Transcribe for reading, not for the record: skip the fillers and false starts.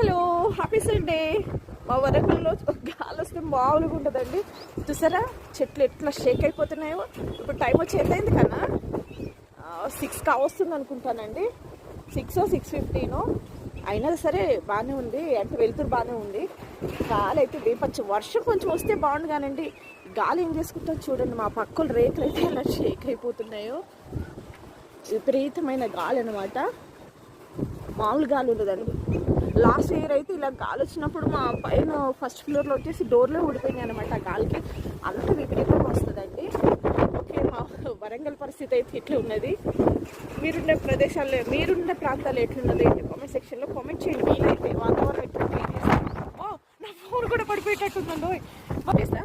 Hello, happy Sunday. మా వరంగల్లో గాలి వస్తే మామూలుగా ఉంటుందండి. చూసారా చెట్లు ఎట్లా షేక్ అయిపోతున్నాయో. ఇప్పుడు టైం వచ్చి ఎంతైంది కన్నా 6 కావస్తుంది అనుకుంటానండి. 6:15 అయినా సరే బాగానే ఉంది, అంటే వెళ్తురు బాగానే ఉంది. గాలి అయితే వేపచ్చు. వర్షం కొంచెం వస్తే బాగుండు కానండి. గాలి ఏం చేసుకుంటాం చూడండి. మా పక్కల రేకులు అయితే ఎలా షేక్ అయిపోతున్నాయో. విపరీతమైన గాలి అనమాట, మామూలు గాలి ఉండదండి. లాస్ట్ ఇయర్ అయితే ఇలా గాలి వచ్చినప్పుడు మా పైన ఫస్ట్ ఫ్లోర్లో వచ్చేసి డోర్లో ఊడిపోయినాయి అనమాట. ఆ గాలికి అంత విపరీతంగా వస్తుందండి. ఓకే, మా వరంగల్ పరిస్థితి అయితే ఇట్లా ఉన్నది. మీరుండే ప్రదేశాల్లో, మీరుండే ప్రాంతాలు ఎట్లున్నది కామెంట్ సెక్షన్లో కామెంట్ చేయండి. వీలైతే వాతావరణం ఎట్లా. నా ఫోన్ కూడా పడిపోయేటట్టుందండి. చేస్తా